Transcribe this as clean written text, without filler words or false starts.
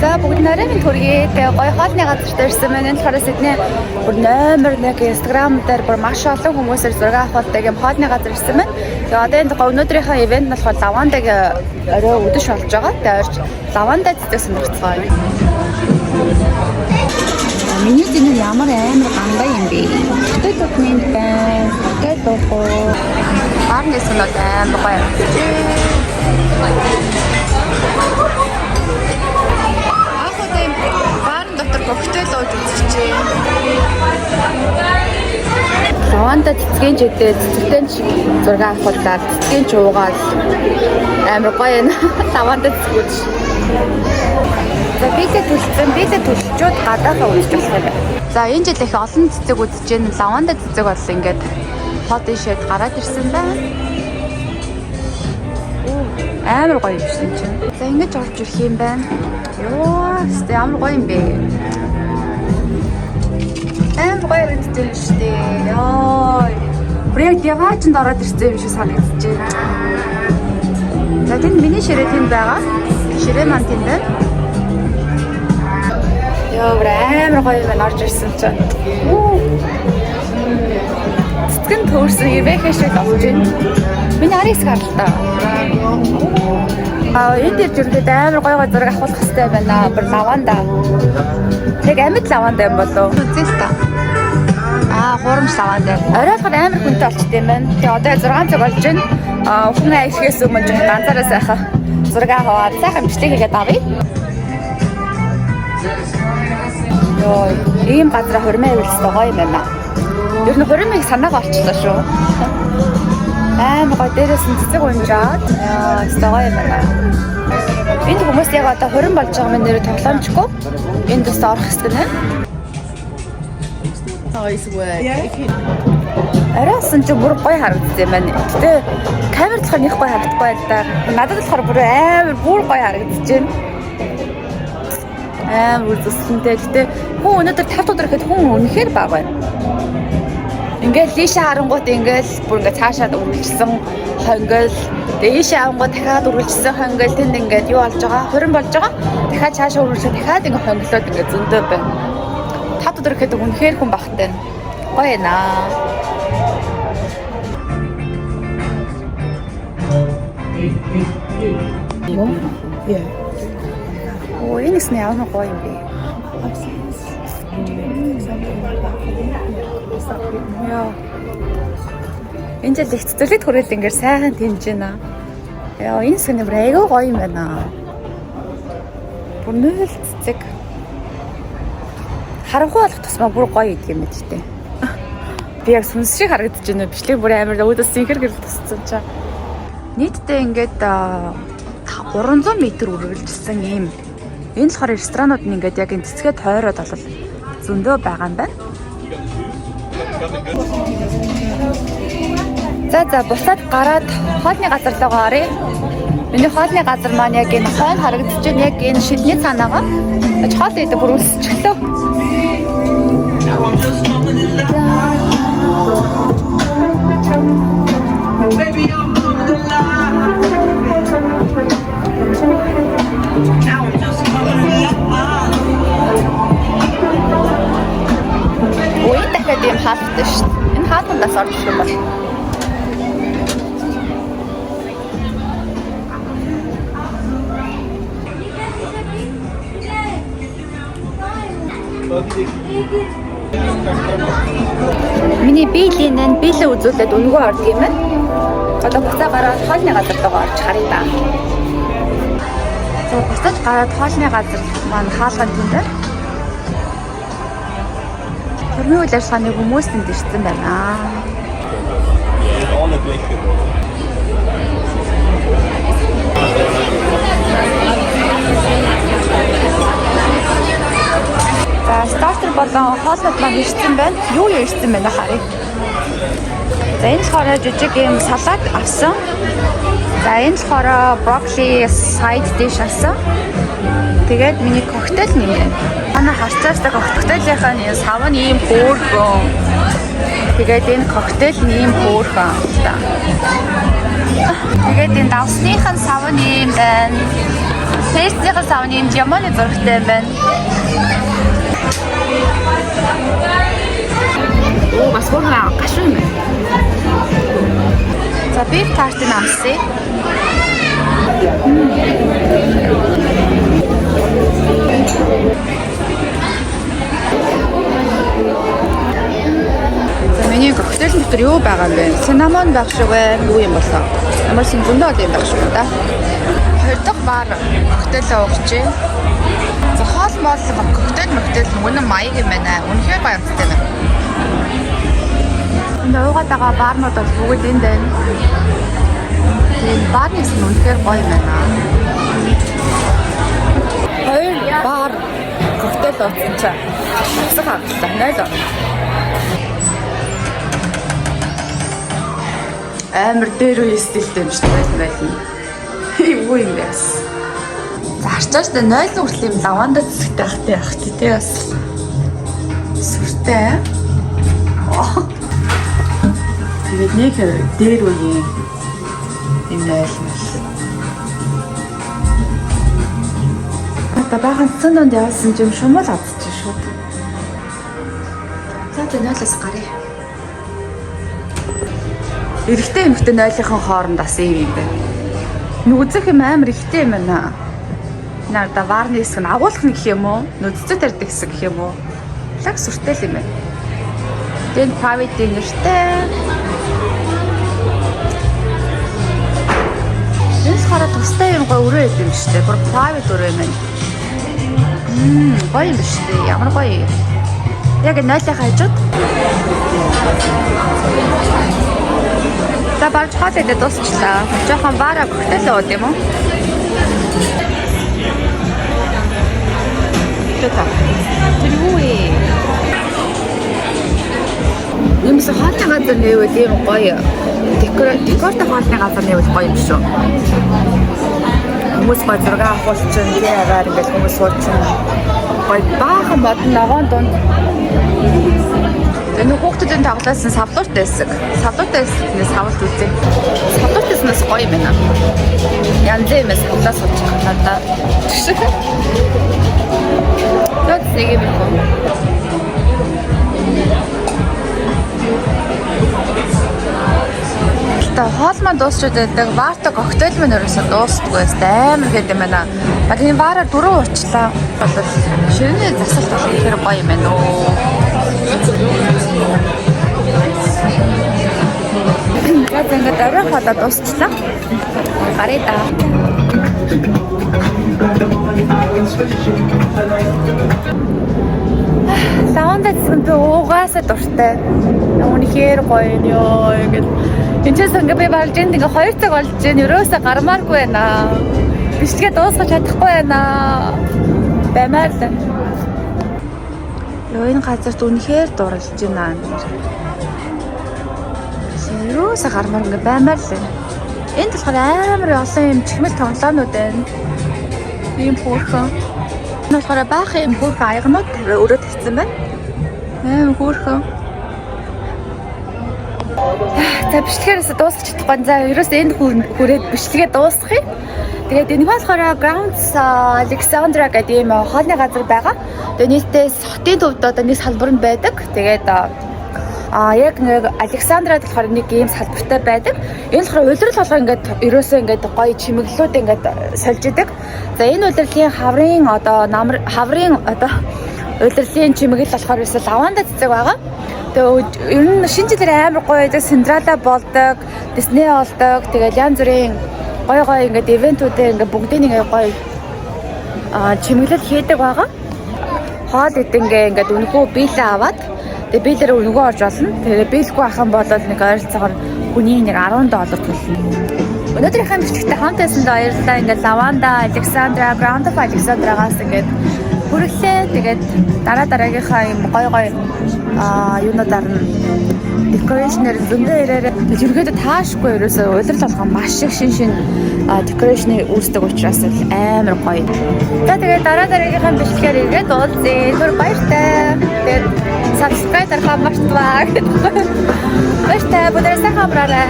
За бүгд нарийн минь төргий. Тэгээ гоё хоолны газар дээрсэн маань энэ болохоор Сидней бүр номер 1 Instagram дээр бүр маш олон хүмүүсээр зураг авахдаг юм хоолны газар ирсэн байна. Тэгээ одоо энэ өнөөдрийнхөө ивент нь болохоор лавандаг орой өдөш болж байгаа. Тэгээ орж лаванда цэцэг сонирхцгаая. Миний зэн ямар амар гандаа юм бэ? Тэт документ байна. Тэт докоо. Харнес нь амар гоё. Коктейл ууж үзчихье. Лаванда цэцгийн жидээ цэцэгтэй зураг авахлаа цэцгийн чуугаад амар гоё юм. Лаванда цэцгүүд. За бидээ төлчөөд гадаахаа үзчих болох юм. За энэ жил их олон цэцэг үзэж гэн лаванда цэцэг бол ингээд хот ишэд гараад ирсэн байна. Амар гоё юм шиг чинь. За ингэж орж ирэх юм байна. Йоо, сте амар гоё юм бэ. Амар гоё ирсэн шүү дээ. Йоо. Проект яваачнд ороод ирсэн юм шиг санагдаж байна. За тэнд миний ширээ тэнд байгаа. Ширээ маань тэнд байна. Йоо, амар гоё юм орж ирсэн чинь. Цэцгэн төөрсөн ивэхэ шиг болж байна. Миний арис гарлаа. Энэ дээр жүргээд амар гоё зураг авах хэрэгтэй байна. Бүр лаванда. Тэг амьд лаванда юм болов. Үзээс та. Хурамч лаванда. Оройхоор амар хүнтэй болчтой юм байна. Тэг одоо 6 цаг болж байна. Хүн аялахээс өмнө ч ганцаараа сайхан зураг аваад сайхан бичлэг хийгээд авъя. Йоо, ийм газар хурмаа явуулсан гоё юм байна. Ер нь хурмыг санаага олчлоо шүү. Амар гоё дээрээс нь цэцэг унжаад гоё юм байна. Энд хүмүүс яг одоо хурим болж байгаа юм нэр тоглоомчгүй. Энд бас орох хэсэг нэ. Араас нь ч бүр гоё харагдсан юм байна. Гэтэ камер болохоор нэг гоё харагдахгүй байл да. Надад болохоор бүр амар бүр гоё харагдаж байна. Амар үзэсгэлэнтэй. Гэтэ хүн өнөөдөр 5 өдөр ихэд хүн үнэхээр бага байна. Ингээл лишээ харангуут ингээл бүр ингээ цаашаад үргэлжсэн хонгол дээшээ авангууд дахиад үргэлжсэн хонгол тэнд ингээд юу болж байгаа хурин болж байгаа дахиад цаашаа үргэлжлээ дахиад ингээ хонглоод ингээ зөндөө байна. 5 өдөр ихэд үнэхээр хүн багтай байна. Гоё наа. Оо энэ нь ямар гоё юм бэ? Яа. Энэ жил их цэцэрлэгт хүрээд ингээд сайхан тэнж байна. Яа, энэ сэний бүр айгүй гоё юм байна. Бүр нөл цэцэг. Харанхуй болох тусмаа бүр гоё идэг юм ээ. Би яг сүнс шиг харагдаж байна. Бичлэг бүр амар өөдөөс зинхэр гэрэл туссан чаа. Нийтдээ ингээд 300 м үргэлжилсэн юм. Энэ болохоор ресторанууд нь ингээд яг энэ цэцгээ тойроод болол зөндөө байгаа юм байна. За бусаад гараад хоолны газар руу гарыг. Миний хоолны газар маань яг энэ хоол харагдаж байна. Яг энэ шилний цаанаага хоол идэх бүр өсчихлөө. Ой, дахиад юм хаалттай шүү дээ. Энэ хаалтандаас орж ирэх юм бол. Миний биелэн үзүүлээд өнгөө ордог юм байна. Одоо буцаа гараад хоолны газар руу орж харъя да. За буцаж гараад хоолны газар маань хаалган тийм дээр. Хөрмийн үйл ажиллагааны хүмүүс энд ирсэн байна. За стартер болон хоолнууд маань ирсэн байна. Юу ирсэн байна харъя. За энэ болохоор жижиг юм салат авсан. За энэ болохоор брокколи side dish авсан. Тэгээд миний коктейл нэмээ. Манай харцаастай коктейлийнхаа нэг сав нь ийм хөөрхөн. Тэгээд энэ коктейл нь ийм хөөрхөн та. Тэгээд энэ давсныхын сав нь ийм байна. Фэйсийн савны юм яманы зурагтай юм байна. Оо бас гурван гашуун юм. За beef tart-ын амсъя. За миний коктейл дотор юу байгаа юм бэ? Cinnamon байх шиг байна. Юу юм болоо? Ямар ч зөндөө юм байх шиг байна. Хоёр дахь бар коктейл уугчээ. За хоол моол коктейл үнэн маяг юм байна. Үнэхээр гоё амттай байна. Нуугаад байгаа баарнууд бол бүгд энд байна. Тэгээд баарнаас нь үнэхээр гоё юм байна. Хоёр бар коктейл уусан чаа. Авсах авчлаа. 0. Амар дээр үе стилтэй юм шиг байсан. Юу юм бэ? За арчааш та 0 хүртэл юм лаванда цэцэгтэй ахтай ах тий бас. Сүртэй. Тэгээд нэг дээр үеийн юм байлмал. Баахан цэцэнд явсан юм шумал авчих шүү. За тэ 0-аас гарыг. Эрэгтэй эмэгтэй 0-ын хооронд бас юм байна. Нүзэх юм амар ихтэй юм байна. Надаа варны хэсэг нь агуулах нэг юм уу? Нүцэд тарьдаг хэсэг гэх юм уу? Лаг сүртэй л юм байна. Тэгээд private нэртэй. Эс хараа тустай юм гоё өрөө юм шүү дээ. Бүр private өрөө юм байна. Гоё юм шүү дээ. Ямар гоё. Яг 0-ын хажууд. За барж хатад дуусчлаа. Жохон бара коктейл ууд юм уу? Тэта. Тэр юу вэ? Юмс хаалт газар нэвэл юм гоё. Декортой хаалтны газар нэвэл гоё юм шүү. Хүмүүс ба зураг авахулчин яагаар ингэж хүмүүс суучин. Гоё баахан модон ногоон дунд. Энэ хүүхдүүдийн тоглосон савлууртай хэсэг. Савлууртай хэсгээс хавалт үзье. Савлууртайснаас гоё байна. Янз юмс тоглож суучих надаа. Тэт нэг юм байна. Та хоол маань дуусчод байдаг. Варта коктейл маань ерөөсөө дуустдаггүй. Амар хэд юм байна. Яг энэ вараа 4 уучлаа. Бол ширээний засалт бол ихэр гоё юм байна оо. Яг ингээд орой хадаа дуусчлаа. Гарыг да. Лаванда цэцэнд уугаасаа дуртай. Үнэхээр гоё юм ёо. Ингээд энэ ч ингээд би болж энд ингээ 2 цаг болж байна. Ерөөсөө гармааргүй байна. Бичлэгээ дуусгаж чадахгүй байна. Баймаар л. Ёо энэ газарт үнэхээр дурлж байна. Ерөөсөө гармаар ингээ баймаар л. Энд болохоор амар олон юм чихмэл тоглоомнууд байна. Ийм хөөрхөн. Энэ болохоор баахан юм хөөрхөн аягнууд өрөө тавьсан байна. Амар хөөрхөн. За бичлэгээрээс дуусгах чадахгүй. За ерөөсөө энд хүрээд бичлэгээ дуусгах юм. Тэгээд энэ болохоор Grounds Alexandra гэдэг юм хоолны газар байгаа. Тэгээд нийтдээ хотын төвд одоо нэг салбар нь байдаг. Тэгээд яг нэг Александрад болохоор нэг ийм салбартай байдаг. Энэ болохоор улирал болгоо ингээд ерөөсөө ингээд гоё чимэглэлүүд ингээд сольж идэг. За энэ улирлын хаврын улирлын чимэглэл болохоор ерөөсөө лаванда цэцэг байгаа. Тэгээд ер нь шинэ жилээр амар гоё байдаг. Синдрала болдог, Disney болдог. Тэгээд янз бүрийн гоё ингээд ивентүүдээ ингээд бүгдийг ингээд гоё чимэглэл хийдэг байгаа. Хоол идэнгээ ингээд үнэгүй биелээ аваад тэгээ биелэр өнгөө орж олно. Тэгээ биелэхгүй ахын болоод нэг ойролцоогоор хүний нэг $10 төлнө. Өнөөдрийнхээ бичлэгтээ хамт байсанд баярлалаа. Ингээд Lavanda, Alexandra, Ground of Alexandra-гаас ингээд хүрэхлээ. Тэгээд дараагийнхаа юм гоё юунуудаар нь декорэшнэр зөндөө ирээрээ. Ерөөдөө таашгүй ерөөсөө улирал болгоо маш их шин декорэшн үүсдэг учраас амар гоё. За тэгээд дараагийнхаа бичлэгээр ирээд уулзъя. Түр баяртай. Тэгээд subscribe дарахаа мартваа. Баяртай. Бүгдээрээ сайн хамраарай.